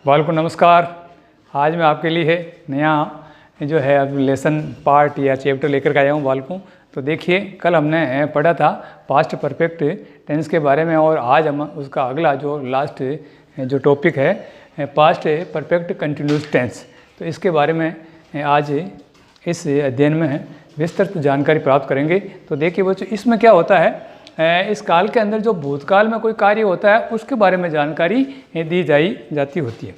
वालेकुम नमस्कार। आज मैं आपके लिए नया जो है अब लेसन पार्ट या चैप्टर लेकर के आया हूँ वालेकुम। तो देखिए, कल हमने पढ़ा था पास्ट परफेक्ट टेंस के बारे में और आज हम उसका अगला जो लास्ट जो टॉपिक है पास्ट परफेक्ट कंटिन्यूस टेंस, तो इसके बारे में आज इस अध्ययन में विस्तृत जानकारी प्राप्त करेंगे। तो देखिए बच्चों, इसमें क्या होता है, इस काल के अंदर जो भूतकाल में कोई कार्य होता है उसके बारे में जानकारी दी जाती होती है।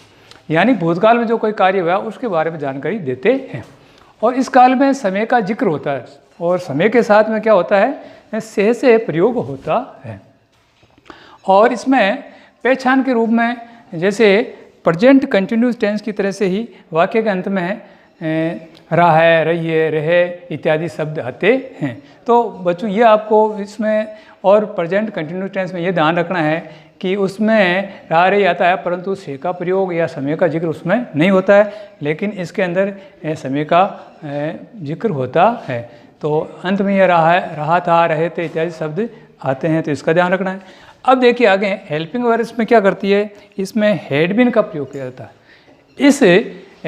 यानी भूतकाल में जो कोई कार्य हुआ उसके बारे में जानकारी देते हैं। और इस काल में समय का जिक्र होता है और समय के साथ में क्या होता है, से प्रयोग होता है। और इसमें पहचान के रूप में जैसे प्रेजेंट कंटिन्यूस टेंस की तरह से ही वाक्य के अंत में रहा है, रही है, रहे इत्यादि शब्द आते हैं। तो बच्चों ये आपको इसमें और प्रेजेंट कंटिन्यूस टेंस में ये ध्यान रखना है कि उसमें रहा रही आता है परंतु से का प्रयोग या समय का जिक्र उसमें नहीं होता है, लेकिन इसके अंदर समय का जिक्र होता है। तो अंत में ये रहा था, रहे थे इत्यादि शब्द आते हैं, तो इसका ध्यान रखना है। अब देखिए आगे हेल्पिंग वर्ब इसमें क्या करती है, इसमें हैड बीन का प्रयोग किया जाता है। इस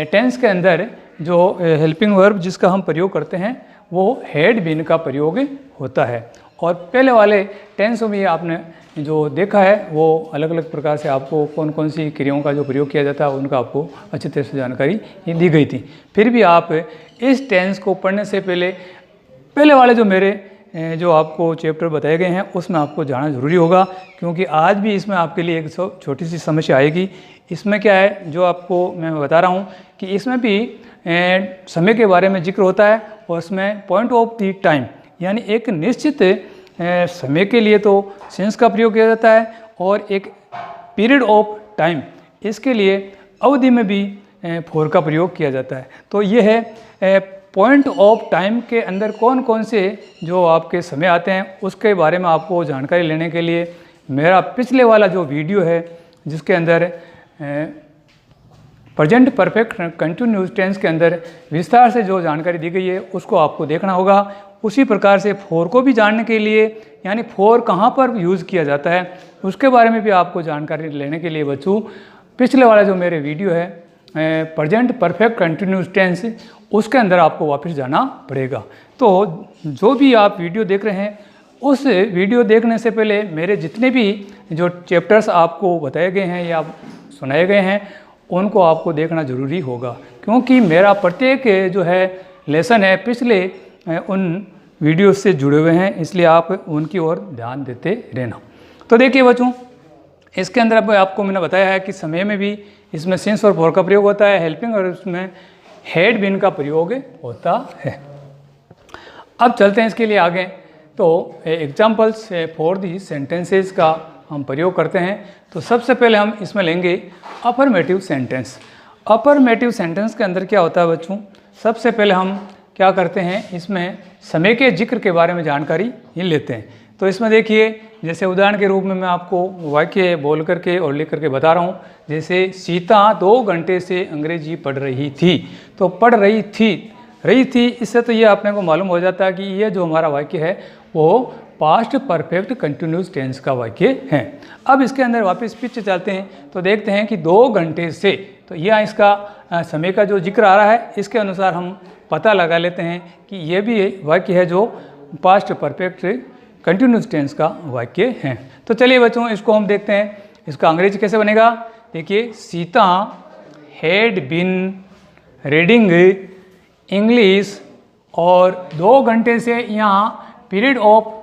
टेंस के अंदर जो हेल्पिंग वर्ब जिसका हम प्रयोग करते हैं वो हैड बीन का प्रयोग होता है। और पहले वाले टेंस में आपने जो देखा है वो अलग अलग प्रकार से आपको कौन कौन सी क्रियाओं का जो प्रयोग किया जाता है उनका आपको अच्छी तरह से जानकारी दी गई थी। फिर भी आप इस टेंस को पढ़ने से पहले वाले जो मेरे जो आपको चैप्टर बताए गए हैं उसमें आपको जाना ज़रूरी होगा, क्योंकि आज भी इसमें आपके लिए एक छोटी सी समस्या आएगी। इसमें क्या है जो आपको मैं बता रहा हूँ कि इसमें भी समय के बारे में जिक्र होता है और उसमें पॉइंट ऑफ द टाइम यानी एक निश्चित समय के लिए तो सेंस का प्रयोग किया जाता है और एक पीरियड ऑफ टाइम इसके लिए अवधि में भी फॉर का प्रयोग किया जाता है। तो ये है पॉइंट ऑफ टाइम के अंदर कौन कौन से जो आपके समय आते हैं उसके बारे में आपको जानकारी लेने के लिए मेरा पिछले वाला जो वीडियो है जिसके अंदर प्रेजेंट परफेक्ट कंटिन्यूस टेंस के अंदर विस्तार से जो जानकारी दी गई है उसको आपको देखना होगा। उसी प्रकार से फोर को भी जानने के लिए यानी फोर कहाँ पर यूज़ किया जाता है उसके बारे में भी आपको जानकारी लेने के लिए बच्चों पिछले वाला जो मेरे वीडियो है प्रेजेंट परफेक्ट कंटिन्यूस टेंस उसके अंदर आपको वापस जाना पड़ेगा। तो जो भी आप वीडियो देख रहे हैं उस वीडियो देखने से पहले मेरे जितने भी जो चैप्टर्स आपको बताए गए हैं या सुनाए गए हैं उनको आपको देखना ज़रूरी होगा, क्योंकि मेरा प्रत्येक जो है लेसन है पिछले उन वीडियो से जुड़े हुए हैं, इसलिए आप उनकी ओर ध्यान देते रहना। तो देखिए बच्चों, इसके अंदर अब आपको मैंने बताया है कि समय में भी इसमें सिंस और फॉर का प्रयोग होता है, हेल्पिंग और उसमें हैड बीन का प्रयोग होता है। अब चलते हैं इसके लिए आगे। तो एग्जाम्पल्स फॉर दी सेंटेंसेस का हम प्रयोग करते हैं। तो सबसे पहले हम इसमें लेंगे अफर्मेटिव सेंटेंस। अफर्मेटिव सेंटेंस के अंदर क्या होता है बच्चों, सबसे पहले हम क्या करते हैं इसमें समय के जिक्र के बारे में जानकारी ही लेते हैं। तो इसमें देखिए जैसे उदाहरण के रूप में मैं आपको वाक्य बोल करके और लिख करके बता रहा हूँ। जैसे सीता 2 घंटे से अंग्रेजी पढ़ रही थी। तो पढ़ रही थी इससे तो ये आपने को मालूम हो जाता है कि ये जो हमारा वाक्य है वो पास्ट परफेक्ट कंटिन्यूस टेंस का वाक्य है। अब इसके अंदर वापस पीछे चलते हैं तो देखते हैं कि 2 घंटे से, तो यह इसका समय का जो जिक्र आ रहा है इसके अनुसार हम पता लगा लेते हैं कि यह भी वाक्य है जो पास्ट परफेक्ट कंटिन्यूस टेंस का वाक्य है। तो चलिए बच्चों इसको हम देखते हैं इसका अंग्रेजी कैसे बनेगा। देखिए, Sita had been reading English, और 2 घंटे से यहाँ पीरियड ऑफ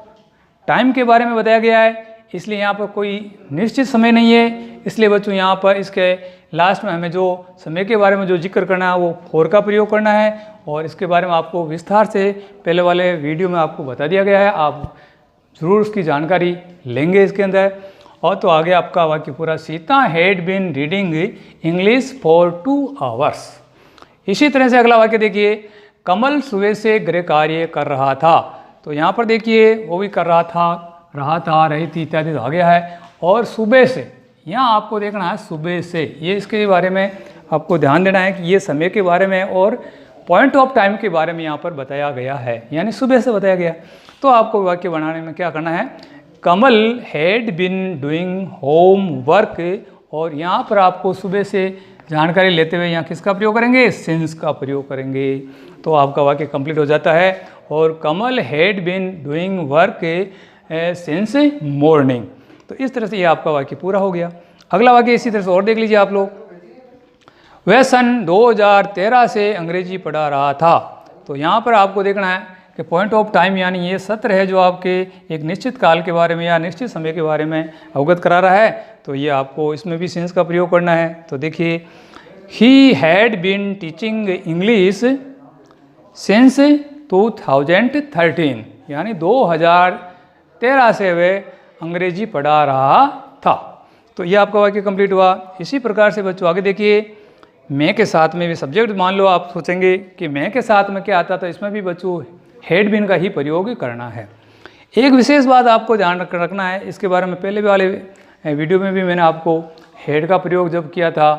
टाइम के बारे में बताया गया है, इसलिए यहाँ पर कोई निश्चित समय नहीं है। इसलिए बच्चों यहाँ पर इसके लास्ट में हमें जो समय के बारे में जो जिक्र करना है वो फॉर का प्रयोग करना है, और इसके बारे में आपको विस्तार से पहले वाले वीडियो में आपको बता दिया गया है। आप ज़रूर उसकी जानकारी लेंगे इसके अंदर। और तो आगे आपका वाक्य पूरा, Sita had been reading English for 2 hours. इसी तरह से अगला वाक्य देखिए, कमल सुबह से गृह कार्य कर रहा था। तो यहाँ पर देखिए वो भी कर रहा था, रही थी इत्यादि तो आ गया है। और सुबह से, यहाँ आपको देखना है सुबह से, ये इसके बारे में आपको ध्यान देना है कि ये समय के बारे में और पॉइंट ऑफ टाइम के बारे में यहाँ पर बताया गया है, यानी सुबह से बताया गया। तो आपको वाक्य बनाने में क्या करना है, Kamal had been doing home work और यहाँ पर आपको सुबह से जानकारी लेते हुए यहाँ किसका प्रयोग करेंगे, सिंस का प्रयोग करेंगे। तो आपका वाक्य कंप्लीट हो जाता है। और Kamal had been doing work since morning. तो इस तरह से ये आपका वाक्य पूरा हो गया। अगला वाक्य इसी तरह से और देख लीजिए आप लोग। वह सन 2013 से अंग्रेजी पढ़ा रहा था। तो यहाँ पर आपको देखना है कि पॉइंट ऑफ टाइम यानी ये सत्र है जो आपके एक निश्चित काल के बारे में या निश्चित समय के बारे में अवगत करा रहा है। तो ये आपको इसमें भी सिंस का प्रयोग करना है। तो देखिए, he had been teaching English since 2013 यानी 2013 से वे अंग्रेजी पढ़ा रहा था। तो ये आपका वाक्य कंप्लीट हुआ। इसी प्रकार से बच्चों आगे देखिए, मैं के साथ में भी सब्जेक्ट मान लो आप सोचेंगे कि मैं के साथ में क्या आता, तो इसमें भी बच्चों हैड बीन का ही प्रयोग करना है। एक विशेष बात आपको ध्यान रखना है, इसके बारे में पहले वाले वीडियो में भी मैंने आपको हैड का प्रयोग जब किया था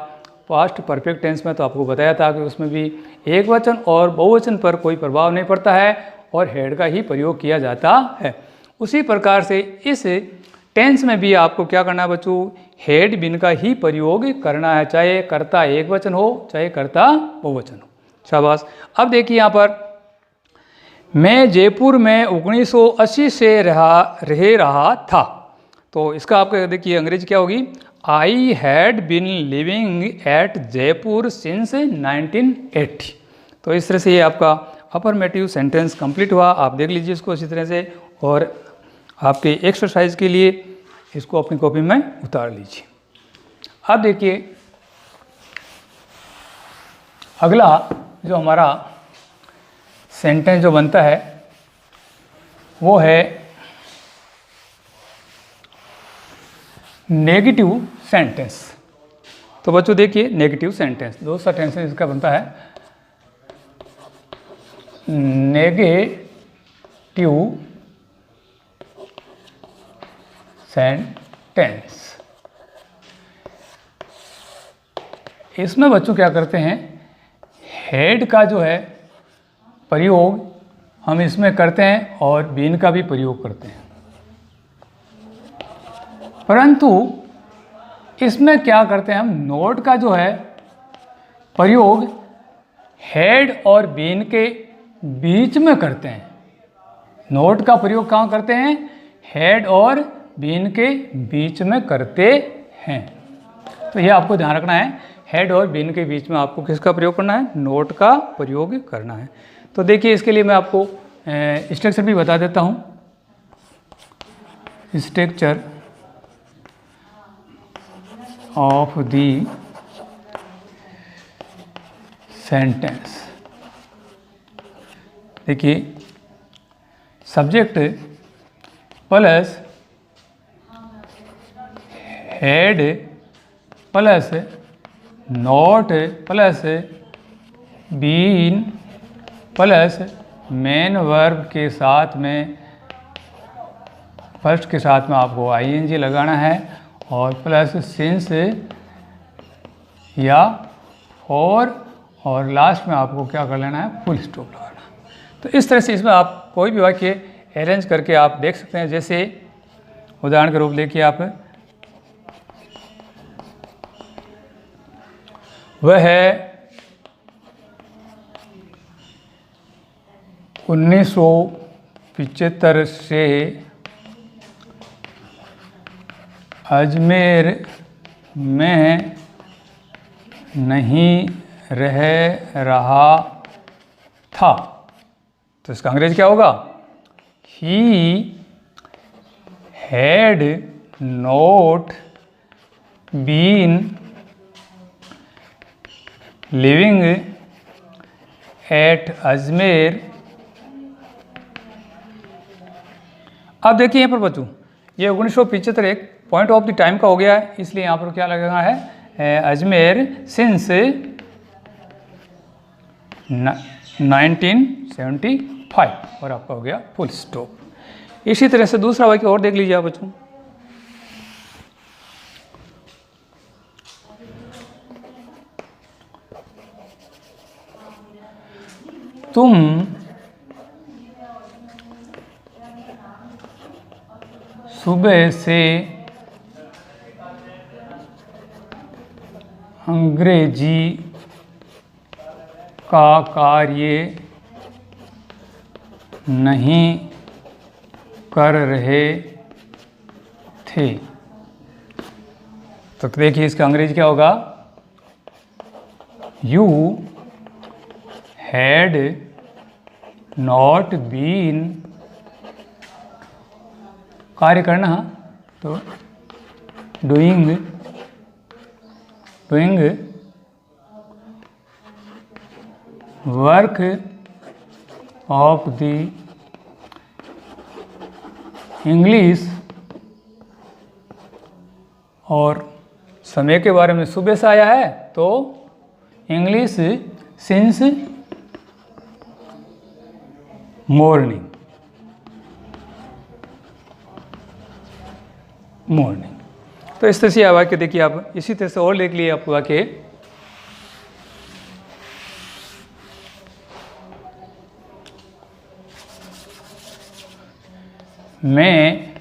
पास्ट परफेक्ट टेंस में, तो आपको बताया था कि उसमें भी एक वचन और बहुवचन पर कोई प्रभाव नहीं पड़ता है और हैड का ही प्रयोग किया जाता है। उसी प्रकार से इस टेंस में भी आपको क्या करना है बच्चों, हैड बीन का ही प्रयोग करना है, चाहे कर्ता एक वचन हो चाहे कर्ता बहुवचन हो। शाबाश। अब देखिए यहाँ पर, मैं जयपुर में 1980 से रह रहा था। तो इसका आपका देखिए अंग्रेजी क्या होगी, I had been living at Jaipur since 1980। तो इस तरह से ये आपका अफर्मेटिव सेंटेंस कंप्लीट हुआ। आप देख लीजिए इसको इसी तरह से, और आपके एक्सरसाइज के लिए इसको अपनी कॉपी में उतार लीजिए। अब देखिए अगला जो हमारा सेंटेंस जो बनता है वो है नेगेटिव सेंटेंस। तो बच्चों देखिए, नेगेटिव सेंटेंस दो सा टेंस इसका बनता है नेगेटिव सेंटेंस। इसमें बच्चों क्या करते हैं, हेड का जो है प्रयोग हम इसमें करते हैं और बीन का भी प्रयोग करते हैं, परंतु इसमें क्या करते हैं हम, नोट का जो है प्रयोग हेड और बीन के बीच में करते हैं। नोट का प्रयोग कहाँ करते हैं, हेड और बीन के बीच में करते हैं। तो ये आपको ध्यान रखना है, हेड और बीन के बीच में आपको किसका प्रयोग करना है, नोट का प्रयोग करना है। तो देखिए इसके लिए मैं आपको स्ट्रक्चर भी बता देता हूँ। Structure of the sentence. देखिए, subject plus had plus not plus been plus main verb के साथ में, फर्स्ट के साथ में आपको आईएनजी लगाना है और प्लस सिंस या और लास्ट में आपको क्या कर लेना है, फुल स्टॉप लगाना। तो इस तरह से इसमें आप कोई भी वाक्य अरेंज करके आप देख सकते हैं। जैसे उदाहरण के रूप देखिए आप, वह 1975 से अजमेर में नहीं रह रहा था। तो इसका अंग्रेजी क्या होगा, he had not been living at Ajmer. अब देखिए यहाँ पर बच्चों, ये 1975 एक पॉइंट ऑफ द टाइम का हो गया है, इसलिए यहाँ पर क्या लगना है, अजमेर सिंस 1975 और आपका हो गया फुल स्टॉप। इसी तरह से दूसरा वाक्य और देख लीजिए आप बच्चों। तुम सुबह से अंग्रेजी का कार्य नहीं कर रहे थे। तो देखिए इसका अंग्रेजी क्या होगा, यू हैड नॉट बीन, कार्य करना, तो doing work of the English, और समय के बारे में सुबह से आया है तो इंग्लिश सिंस मॉर्निंग। तो इस तरह से वाक्य देखिए आप, इसी तरह से और लिख लिए आप वाक्य, मैं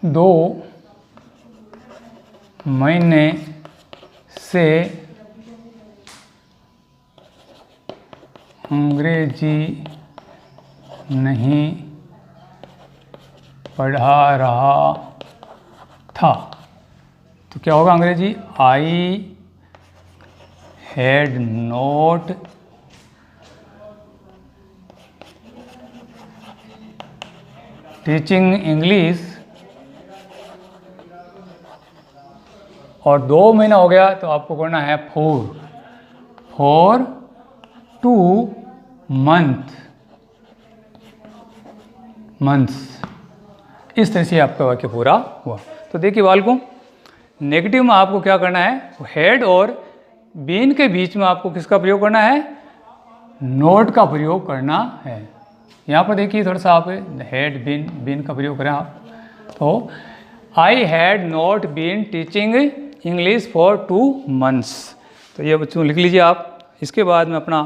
2 महीने से अंग्रेजी नहीं पढ़ा रहा था। तो क्या होगा अंग्रेजी, आई हैड नॉट टीचिंग इंग्लिश, और 2 महीना हो गया तो आपको करना है फॉर 2 मंथ्स। इस तरह से आपका वाक्य पूरा हुआ। तो देखिए बालकों, नेगेटिव में आपको क्या करना है, हेड और बीन के बीच में आपको किसका प्रयोग करना है, नोट का प्रयोग करना है। यहाँ पर देखिए थोड़ा सा आप हेड बीन का प्रयोग करें आप, तो I had not been teaching English for 2 months. तो ये बच्चों लिख लीजिए आप। इसके बाद में अपना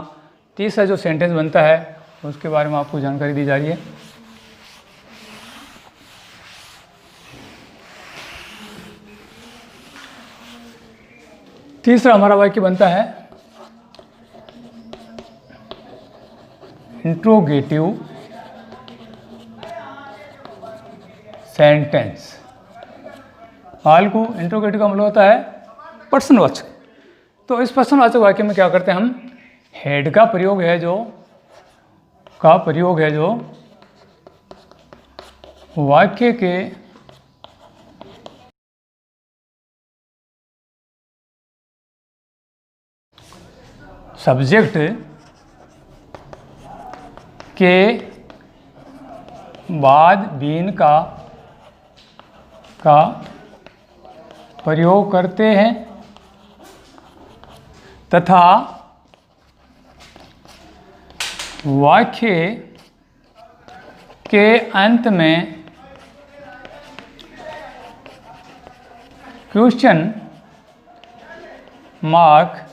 तीसरा जो सेंटेंस बनता है उसके बारे में आपको जानकारी दी जा रही है। तीसरा हमारा वाक्य बनता है इंट्रोगेटिव सेंटेंस। हाल को इंट्रोगेटिव का मतलब होता है प्रश्नवाचक। तो इस प्रश्नवाचक वाक्य में क्या करते हैं हम, हेड का प्रयोग है जो वाक्य के सब्जेक्ट के बाद बीन का प्रयोग करते हैं तथा वाक्य के अंत में क्वेश्चन मार्क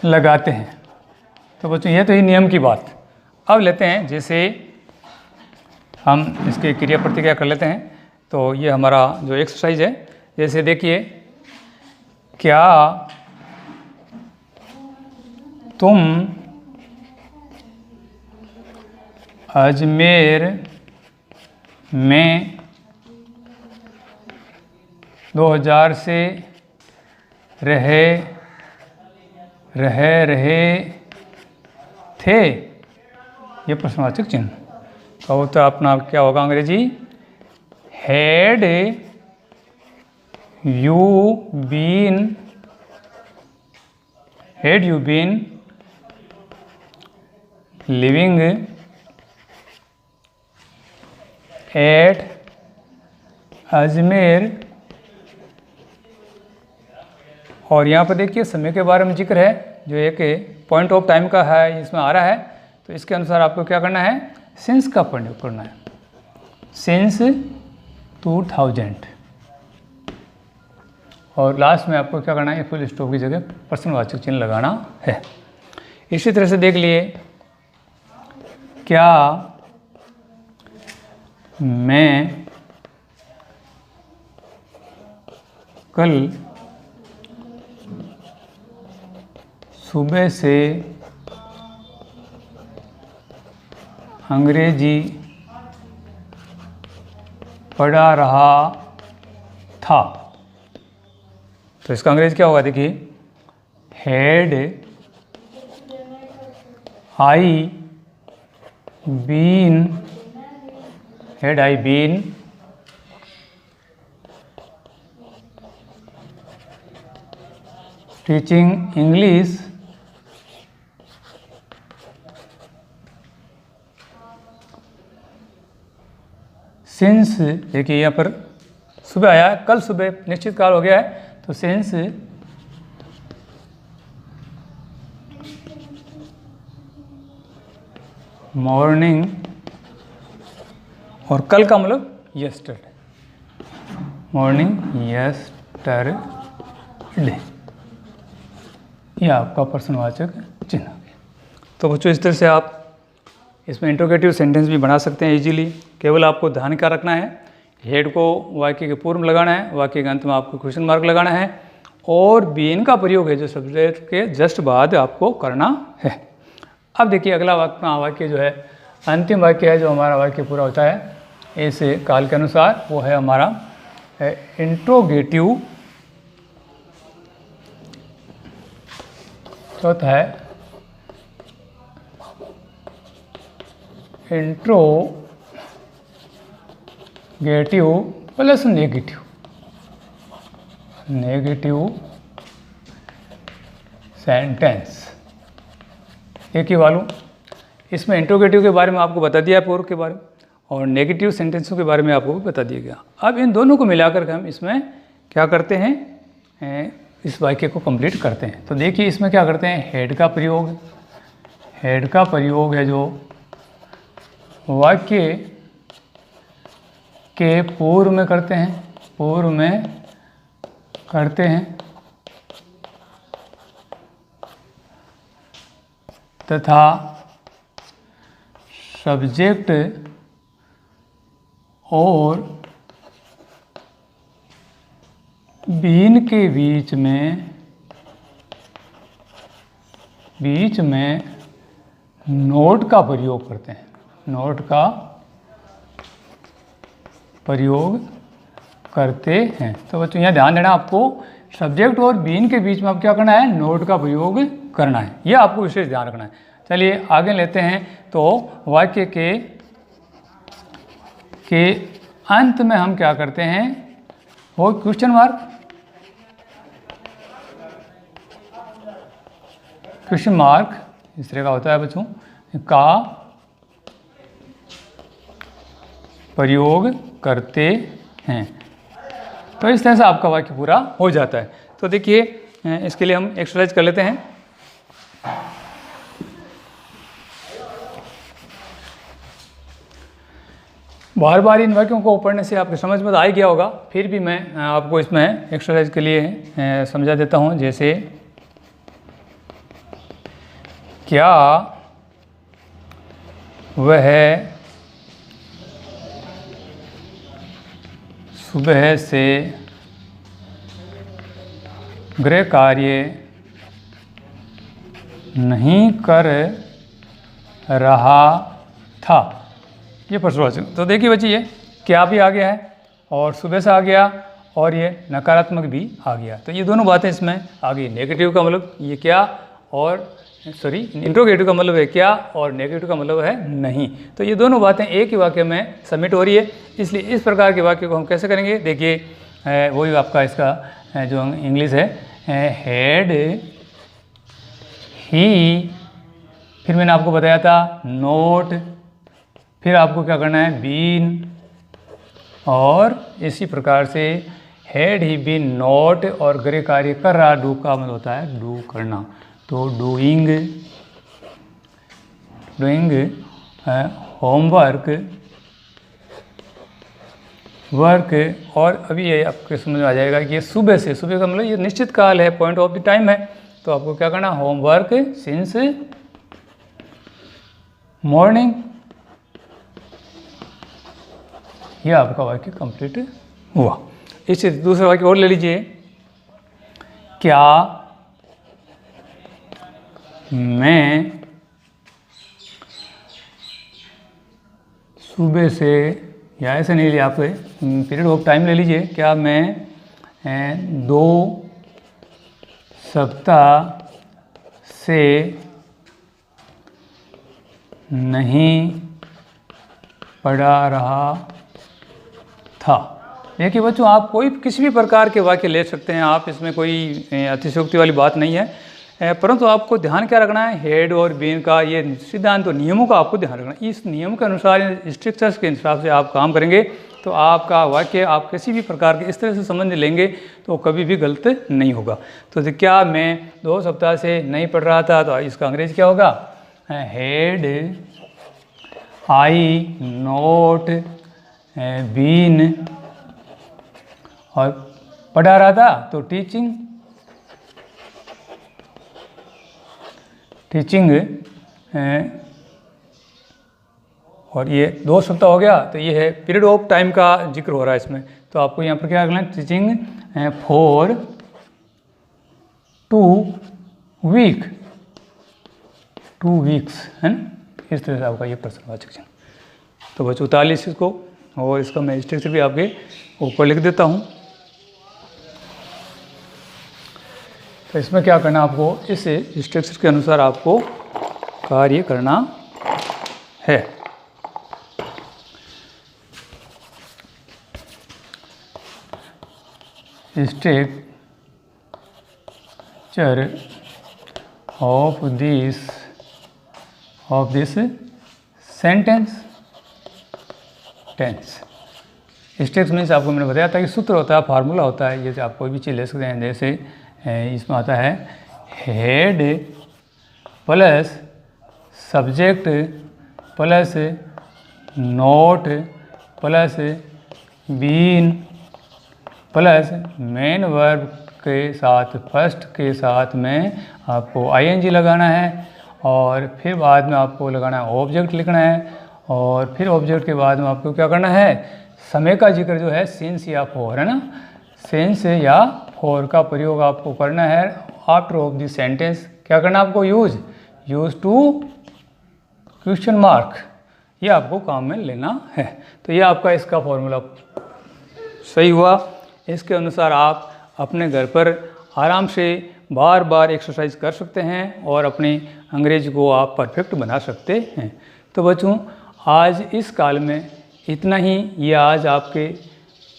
लगाते हैं। तो बच्चों ये तो ही नियम की बात। अब लेते हैं, जैसे हम इसके क्रिया प्रतिक्रिया कर लेते हैं। तो ये हमारा जो एक्सरसाइज है, जैसे देखिए, क्या तुम अजमेर में 2000 से रहे थे, ये प्रश्नवाचक चिन्ह। तो तो अपना क्या होगा अंग्रेजी, had you been living at Ajmer. और यहाँ पर देखिए समय के बारे में जिक्र है, जो एक पॉइंट ऑफ टाइम का है, इसमें आ रहा है। तो इसके अनुसार आपको क्या करना है, सिंस का प्रयोग करना है, सिंस 2000। और लास्ट में आपको क्या करना है, फुल स्टॉप की जगह प्रश्नवाचक चिन्ह लगाना है। इसी तरह से देख लिए, क्या मैं कल सुबह से अंग्रेजी पढ़ा रहा था। तो इसका अंग्रेजी क्या होगा, देखिए, had I been teaching English since, देखिए यहाँ पर सुबह आया, कल सुबह निश्चित काल हो गया है, तो सिंस मॉर्निंग, और कल का मतलब यस्टरडे, मॉर्निंग यस्टरडे, यह आपका प्रश्नवाचक चिन्ह। तो बच्चों इस तरह से आप इसमें इंट्रोगेटिव सेंटेंस भी बना सकते हैं इजीली। केवल आपको ध्यान क्या रखना है, हेड को वाक्य के पूर्व में लगाना है, वाक्य के अंत में आपको क्वेश्चन मार्क लगाना है, और बीन का प्रयोग है जो सब्जेक्ट के जस्ट बाद आपको करना है। अब देखिए अगला वाक्य जो है अंतिम वाक्य है, जो हमारा वाक्य पूरा होता है इस काल के अनुसार, वो है हमारा इंट्रोगेटिव। चौथा है इंट्रोगेटिव प्लस नेगेटिव सेंटेंस। एक ही वालू, इसमें इंट्रोगेटिव के बारे में आपको बता दिया पूर्व के बारे में, और नेगेटिव सेंटेंसों के बारे में आपको भी बता दिया गया। अब इन दोनों को मिलाकर के हम इसमें क्या करते हैं, इस वाक्य को कंप्लीट करते हैं। तो देखिए इसमें क्या करते हैं, हेड का प्रयोग है जो वाक्य के पूर्व में करते हैं, तथा सब्जेक्ट और बीन के बीच में नोट का प्रयोग करते हैं, तो बच्चों यहाँ ध्यान देना, आपको सब्जेक्ट और बीन के बीच में आप क्या करना है, नोट का प्रयोग करना है, यह आपको विशेष ध्यान रखना है। चलिए आगे लेते हैं। तो वाक्य के अंत में हम क्या करते हैं, वो क्वेश्चन मार्क इस तरह का होता है बच्चों, का प्रयोग करते हैं। तो इस तरह से आपका वाक्य पूरा हो जाता है। तो देखिए इसके लिए हम एक्सरसाइज कर लेते हैं। बार बार इन वाक्यों को पढ़ने से आपकी समझ में आ ही गया होगा, फिर भी मैं आपको इसमें एक्सरसाइज के लिए समझा देता हूँ। जैसे क्या वह सुबह से गृह कार्य नहीं कर रहा था, ये प्रश्नवाचक। तो देखिए बच्चे, ये क्या भी आ गया है और सुबह से आ गया, और ये नकारात्मक भी आ गया। तो ये दोनों बातें इसमें आ गई। नेगेटिव का मतलब ये क्या, और इंट्रोगेटिव का मतलब है क्या, और नेगेटिव का मतलब है नहीं। तो ये दोनों बातें एक ही वाक्य में सबमिट हो रही है। इसलिए इस प्रकार के वाक्य को हम कैसे करेंगे, देखिए वही आपका इसका जो इंग्लिश है, हैड ही, फिर मैंने आपको बताया था नोट, फिर आपको क्या करना है, बीन, और इसी प्रकार से हैड ही बीन नोट, और गृह कार्य कर रहा, डू का मतलब होता है डू करना, तो डूइंग होमवर्क, और अभी ये आपके समझ में आ जाएगा कि ये सुबह का मतलब ये निश्चित काल है, पॉइंट ऑफ द टाइम है। तो आपको क्या करना, होमवर्क सिंस मॉर्निंग, ये आपका वाक्य कंप्लीट हुआ। इससे दूसरा वाक्य और ले लीजिए। क्या मैं सुबह से, या ऐसे नहीं लिया आप, पीरियड ऑफ टाइम ले लीजिए, क्या मैं 2 सप्ताह से नहीं पढ़ा रहा था। देखिए बच्चों, आप कोई किसी भी प्रकार के वाक्य ले सकते हैं आप, इसमें कोई अतिशयोक्ति वाली बात नहीं है, परंतु आपको ध्यान क्या रखना है, हेड और बीन का ये सिद्धांत और नियमों का आपको ध्यान रखना है। इस नियम के अनुसार, स्ट्रक्चर्स के हिसाब से आप काम करेंगे तो आपका वाक्य आप किसी भी प्रकार के इस तरह से समझ लेंगे तो कभी भी गलत नहीं होगा। तो क्या मैं 2 सप्ताह से नहीं पढ़ रहा था, तो इसका अंग्रेजी क्या होगा, हेड आई नोट बीन, और पढ़ा रहा था तो टीचिंग और ये 2 सप्ताह हो गया, तो ये है पीरियड ऑफ टाइम का जिक्र हो रहा है इसमें। तो आपको यहाँ पर क्या करना है, टीचिंग फॉर 2 वीक्स, है ना, इस तरह से आपका ये प्रश्नवाचक चिन्ह। तो बच्चों उतार लीजिए इसको, और इसका मैं स्ट्रक्चर भी आपके ऊपर लिख देता हूँ। तो इसमें क्या करना आपको, इस स्ट्रक्चर के अनुसार आपको कार्य करना है। Structure of this sentence. Structure means आपको मैंने बताया था कि सूत्र होता है, फार्मूला होता है, जैसे आप कोई भी चीज़ ले सकते हैं। जैसे इसमें आता है had plus subject plus not plus been plus main verb के साथ, फर्स्ट के साथ में आपको आईएनजी लगाना है, और फिर बाद में आपको लगाना है ऑब्जेक्ट लिखना है, और फिर ऑब्जेक्ट के बाद में आपको क्या करना है, समय का जिक्र जो है सिंस या फॉर, है ना, सिंस या फॉर का प्रयोग आपको करना है आफ्टर ऑफ द सेंटेंस। क्या करना आपको, यूज टू क्वेश्चन मार्क, ये आपको काम में लेना है। तो ये आपका इसका फॉर्मूला सही हुआ। इसके अनुसार आप अपने घर पर आराम से बार बार एक्सरसाइज कर सकते हैं और अपनी अंग्रेजी को आप परफेक्ट बना सकते हैं। तो बच्चों, आज इस काल में इतना ही। ये आज आपके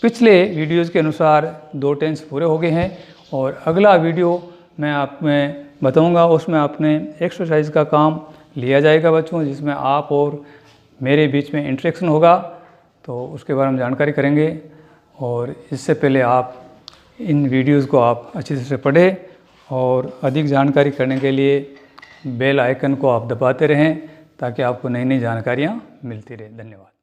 पिछले वीडियोज़ के अनुसार 2 टेंस पूरे हो गए हैं, और अगला वीडियो मैं आप में बताऊंगा, उसमें आपने एक्सरसाइज का काम लिया जाएगा बच्चों, जिसमें आप और मेरे बीच में इंटरेक्शन होगा, तो उसके बारे में जानकारी करेंगे। और इससे पहले आप इन वीडियोज़ को आप अच्छी तरह से पढ़ें, और अधिक जानकारी करने के लिए बेल आइकन को आप दबाते रहें, ताकि आपको नई नई जानकारियाँ मिलती रहें। धन्यवाद।